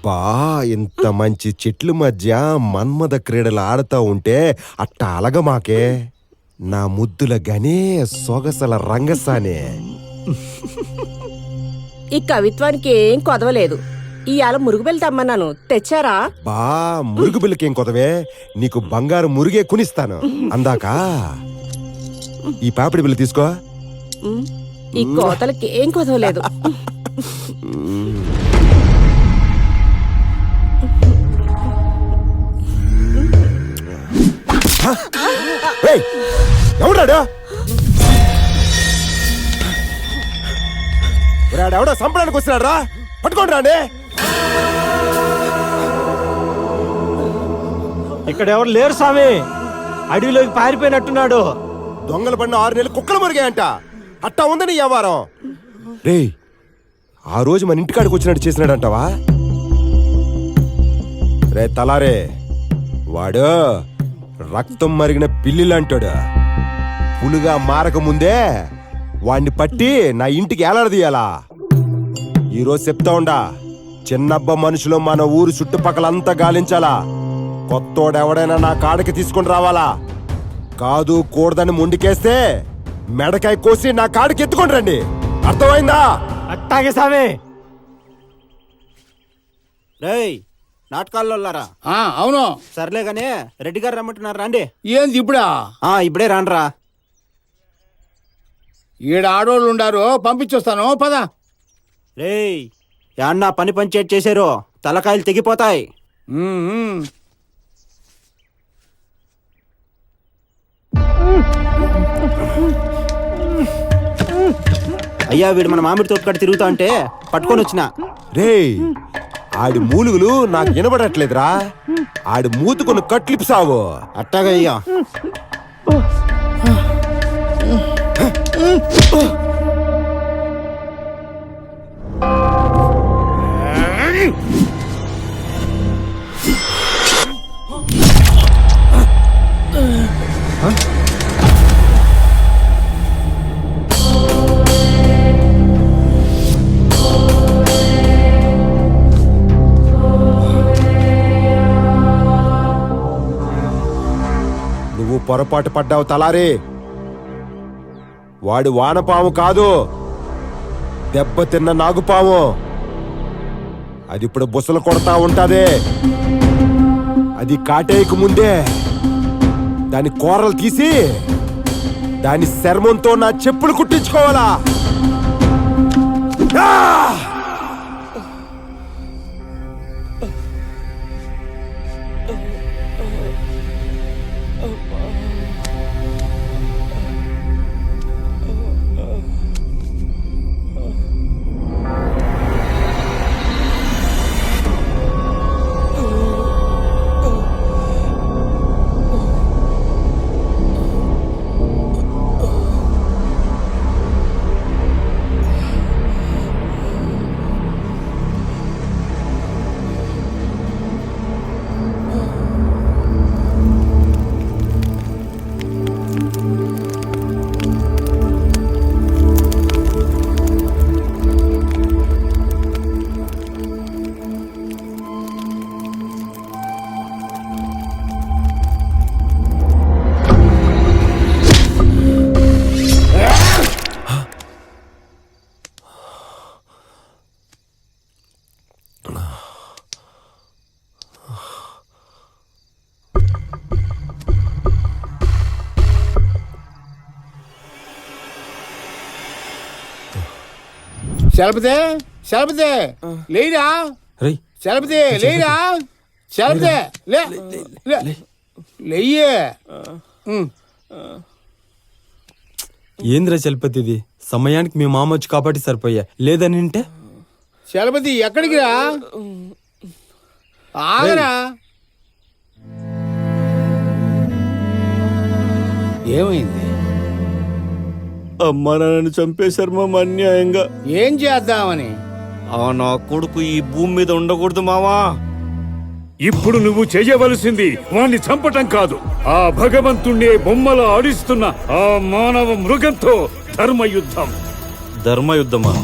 అబ్బా ఇంత మంచి చెట్ల మధ్య మన్మథ క్రీడలు ఆడుతా ఉంటే అట్ట అలగమాకే నా ముద్దుల గనే సొగసల రంగసానే. ఈ కవిత్వానికి ఏం కొదవలేదు. ఇవాళ మురుగుబెల్లి తమ్మన్నాను, తెచ్చారా? బా మురుగు బిల్లకేం కొదవే, నీకు బంగారు మురుగే కునిస్తాను. అందాక ఈ పాపిడి బిల్లు తీసుకో. ఈ కోతలకి ఏం కొదవలేదు. ఎవడాడు ఎవడో సంపడానికి వస్తున్నాడు రా, పట్టుకోండి రాండి. ఇక్కడ ఎవరు లేరు స్వామి, అడవిలోకి పారిపోయినట్టున్నాడు. దొంగలు పడిన 6 నెలలు కుక్కలు మురిగాయంట. అట్టా ఉందని వ్యవహారం. రే ఆ రోజు మన ఇంటికాడికి వచ్చినట్టు చేసినాడంటావా? రే తలారే, వాడు రక్తం మరిగిన పిల్లిలాంటాడు. పులుగా మారక ముందే వాణ్ణి పట్టి నా ఇంటికి ఏలాడదీయాలా? ఈరోజు చెప్తా ఉండా, చిన్నబ్బ మనుషులు మన ఊరు చుట్టుపక్కలంతా గాలించాలా. కొత్తోడెవడైనా నా కాడికి తీసుకుని రావాలా? కాదు కూడదని ముందుకేస్తే మెడకాయ కోసి నా కాడికి ఎత్తుకొని రండి. అర్థమైందా? అట్టాగే స్వామి. రేయ్ నాటకాల్లో అవును. సర్లే గానీ రెడ్డి గారు రమ్మంటున్నారు, రండి. ఏంది ఇప్పుడా? ఇప్పుడే రాండ్రా. ఈడ ఆడోళ్ళు ఉండారు, పంపించొస్తాను పద. రేయ్ యాన్నా పని పంచేట్ చేశారు, తలకాయలు తెగిపోతాయి. అయ్యా వీడు మన మామిడి తోటకాడ తిరుగుతా అంటే పట్టుకొని వచ్చిన. రే ఆడి మూలుగులు నాకు వినబడట్లేదురా. ఆడి మూతుకున్న కట్లిప్ సాగు. అట్టాగయ్యా. నువ్వు పొరపాటు పడ్డావు తలారే. వాడు వానపాము కాదు, దెబ్బతిన్న నాగుపాము. అది ఇప్పుడు బుసలు కొడతా ఉంటాదే. అది కాటేయకు ముందే దాని కూరలు తీసి దాని శర్మంతో నా చెప్పులు కుట్టించుకోవాలా? చలపతే చలపతే లేరా, చలపతే లేరా, చలపతే లేయ్యే. ఏంద్రా చలపతిది, సమయానికి మీ మామ వచ్చి కాబట్టి సరిపోయా. లేదని అంటే చలపతి ఎక్కడికి రా, ఆగరా. ఏమైంది? అమ్మా నన్ను చంపేశారు మామ అన్యాయంగా. ఏం చేద్దామని? నా కొడుకు ఈ భూమి మీద ఉండకూడదు మావా. ఇప్పుడు నువ్వు చెయ్యవలసింది వాణ్ణి చంపటం కాదు, ఆ భగవంతుణ్ణే బొమ్మల ఆడిస్తున్న ఆ మానవ మృగంతో ధర్మయుద్ధం. ధర్మయుద్ధమా?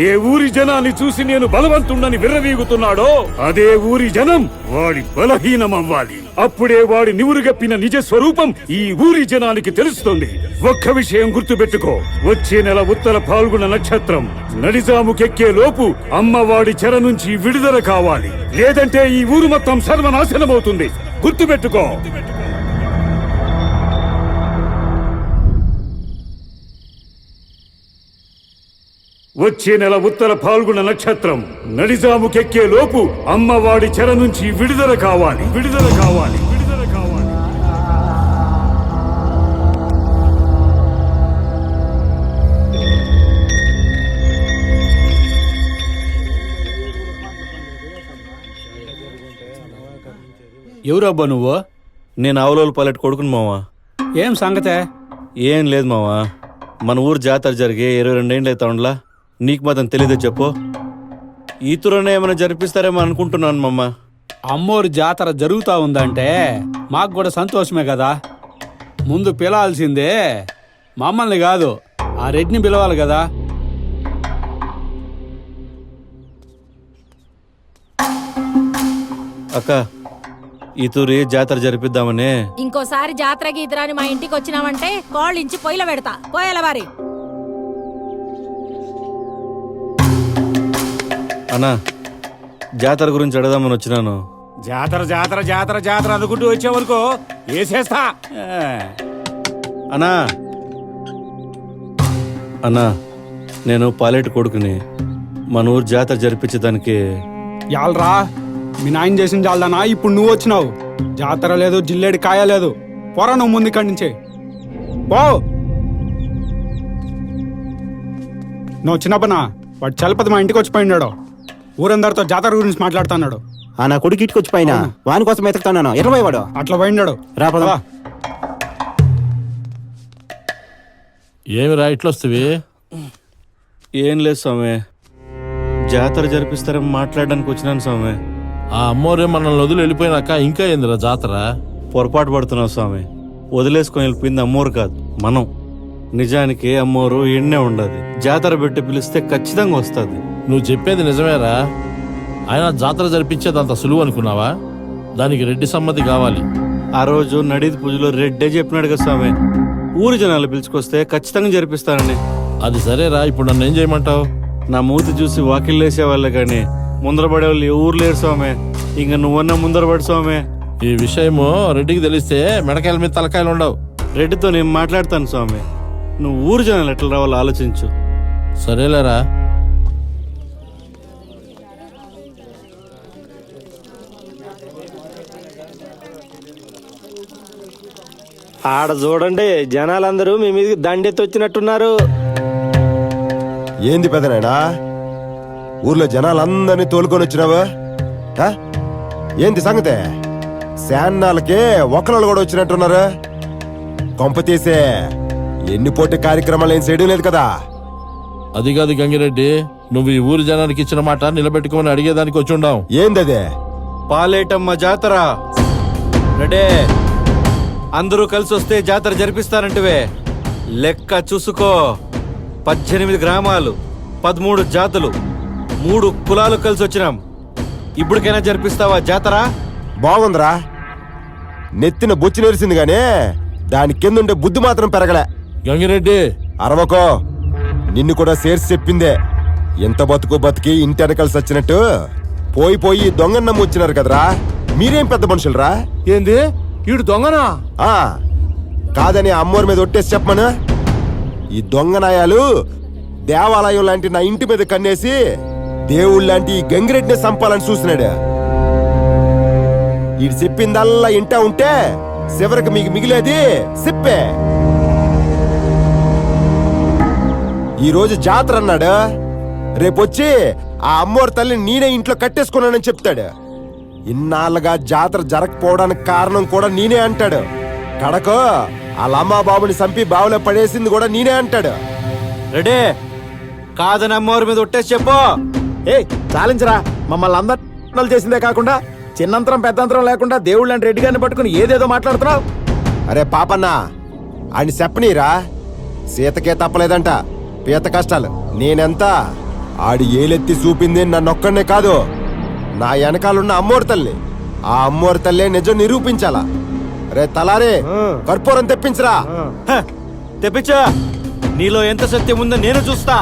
ఏ ఊరి జనాన్ని చూసి నేను బలవంతుణ్ణని విర్రవీగుతున్నాడో అదే ఊరి జనం వాడి బలహీనమవ్వాలి. అప్పుడే వాడి నివురుగప్పిన నిజ స్వరూపం ఈ ఊరి జనానికి తెలుస్తుంది. ఒక్క విషయం గుర్తుపెట్టుకో, వచ్చే నెల ఉత్తర పాల్గొన నక్షత్రం నడిజాముకెక్కే లోపు అమ్మవాడి చెర నుంచి విడుదల కావాలి. లేదంటే ఈ ఊరు మొత్తం సర్వనాశనమవుతుంది. గుర్తుపెట్టుకో. వచ్చే నెల ఉత్తర పాల్గొన నక్షత్రం నడిజాముకెక్కే లోపు అమ్మవాడి చెర నుంచి విడుదల కావాలి. విడుదల కావాలి. విడుదల కావాలి. ఎవరబ్బా నువ్వు? నేను ఆవులోలు పల్లెట్ కొడుకును మావా. ఏం సంగతే? ఏం లేదు మావా, మన ఊరు జాతర జరిగే 22 ఏళ్ళు అవుతా ఉండలా. నీకు మాత్రం తెలీదే చెప్పు. ఈతురనే ఏమైనా జరిపిస్తారేమో అనుకుంటున్నాను మమ్మ. అమ్మోరు జాతర జరుగుతా ఉందంటే మాకు కూడా సంతోషమే కదా. ముందు పిలవాల్సిందే మమ్మల్ని కాదు, ఆ రెడ్డిని పిలవాలి కదా. అక్క, ఈతూరి జాతర జరిపిద్దామని. ఇంకోసారి జాతర గీతరాని మా ఇంటికి వచ్చినావంటే కోళ్ళించి పొయ్యిలో పెడతా. పోయేల వారి అన్నా, జాతర గురించి అడదామని వచ్చినాను. జాతర జాతర జాతర జాతర అనుకుంటూ వచ్చేవరకు వేసేస్తా. అన్నా అన్నా, నేను పాలేటి కొడుకుని. మన ఊరు జాతర జరిపించేదానికి. యాల్రా, మీ నాయన చేసిన చాలదానా? ఇప్పుడు నువ్వు వచ్చినావు. జాతర లేదు, జిల్లేడి కాయ లేదు. పోరా నువ్వు ముందు ఇక్కడి నుంచి పో. నువ్వు చిన్నప్పనా వాడు చలపతి మా ఇంటికి వచ్చిపోయినాడు. ఊరందరితో జాతర గురించి మాట్లాడుతున్నాడు. ఆ నా కొడుకు ఇటుకొచ్చి పైన వాని కోసం ఎతుకుతున్నాను. ఎట్లా పోయేవాడు? అట్లా పోయినాడు. రాపదా. ఏమిరా ఇట్లొస్తవి? ఏం లేదు స్వామి, జాతర జరిపిస్తారని మాట్లాడడానికి వచ్చినాను స్వామి. ఆ అమ్మోరే మనల్ని వదిలి వెళ్ళిపోయినాక ఇంకా ఏందిరా జాతర? పొరపాటు పడుతున్నావు స్వామి. వదిలేసుకొని వెళ్ళిపోయింది అమ్మోరు కాదు, మనం. నిజానికి అమ్మోరు ఎన్నే ఉండదు. జాతర పెట్టి పిలిస్తే ఖచ్చితంగా వస్తుంది. నువ్వు చెప్పేది నిజమేరా. ఆయన జాతర జరిపించేది అంత సులువు అనుకున్నావా? దానికి రెడ్డి సమ్మతి కావాలి. ఆ రోజు నడీది పూజలో రెడ్డే చెప్పినాడు కదా స్వామి, ఊరి జనాలు పిలుచుకొస్తే ఖచ్చితంగా జరిపిస్తానని. అది సరేరా, ఇప్పుడు నన్ను ఏం చేయమంటావు? నా మూతి చూసి వాకిళ్ళు వేసేవాళ్ళే కానీ ముందర పడేవాళ్ళు ఎవరు లేరు స్వామి. ఇంక నువ్వన్నా ముందర పడు స్వామి. ఈ విషయము రెడ్డికి తెలిస్తే మెడకాయల మీద తలకాయలు ఉండవు. రెడ్డితో నేను మాట్లాడతాను స్వామి. నువ్వు ఊరు జనాలు ఎట్లా రావాలో ఆలోచించు. సరేలేరా. ఆడ చూడండి, జనాలందరూ మీ మీదకి దండెత్తి వచ్చినట్టున్నారు. ఏంది పెదనాయనా, ఊర్లో జనాలందరినీ తోలుకొని వచ్చినావా? ఆ? ఏంది సంగతే? శాన్నాలకే ఒకళ్ళు కూడా వచ్చినట్టున్నారు. కొంప తీసే ఎన్ని పోటీ కార్యక్రమాలు ఏం చేయడం లేదు కదా? అది కాదు గంగిరెడ్డి, నువ్వు ఈ ఊరి జనానికి ఇచ్చిన మాట నిలబెట్టుకోమని అడిగేదానికి వచ్చి ఉండావు. ఏందదే? పాలేటమ్మ జాతర రెడే, అందరూ కలిసి వస్తే జాతర జరిపిస్తానంటివే. లెక్క చూసుకో, 18 గ్రామాలు, 13 జాతులు, 3 కులాలు కలిసి వచ్చినాం. ఇప్పటికైనా జరిపిస్తావా జాతర? బాగుందిరా, నెత్తిన బొచ్చి నెరిసింది గానీ దాని కిందుండే బుద్ధి మాత్రం పెరగలే. గంగిరెడ్డి, అరవకో, నిన్ను కూడా చేర్చి చెప్పిందే. ఎంత బతుకు బతికి ఇంటి వెనకాల సచ్చినట్టు పోయి పోయి దొంగన్నం వచ్చినారు కదరా. మీరేం పెద్ద మనుషులరా? ఏంది ఈడు దొంగనా? ఆ కాదని అమ్మోరి మీద ఒట్టేసి చెప్పమను. ఈ దొంగనాయాలు దేవాలయం లాంటి నా ఇంటి మీద కన్నేసి దేవుళ్ళ లాంటి ఈ గంగిరెడ్డిని సంపాలని చూసినాడు. ఈడు చెప్పిందల్లా ఇంటా ఉంటే చివరికి మీకు మిగిలేది సిప్పే. ఈ రోజు జాతర అన్నాడు, రేపొచ్చి ఆ అమ్మోరి తల్లిని నేనే ఇంట్లో కట్టేసుకున్నానని చెప్తాడు. ఇన్నాళ్ళుగా జాతర జరగకపోవడానికి కారణం కూడా నేనే అంటాడు. కడకు వాళ్ళ అమ్మా బాబుని చంపి బావులో పడేసింది కూడా నేనే అంటాడు. రెడే, కాదని అమ్మవారి మీద ఒట్టేసి చెప్పు. చాలించరా, మమ్మల్ని అందరూ చేసిందే కాకుండా చిన్నంతరం పెద్దంతరం లేకుండా దేవుళ్ళని రెడ్డి గారిని పట్టుకుని ఏదేదో మాట్లాడుతున్నావు. అరే పాపన్న, ఆయన చెప్పనీరా. సీతకే తప్పలేదంట పీత కష్టాలు. నేనెంత ఆడి ఏలెత్తి చూపింది నన్నొక్కడనే కాదు, నా వెనకాలన్న అమ్మోరు తల్లి. ఆ అమ్మోరు తల్లే నిజం నిరూపించాలా. రే తలారే, కర్పూరం తెప్పించరా. తెప్పించా, నీలో ఎంత సత్యం ఉందో నేను చూస్తా.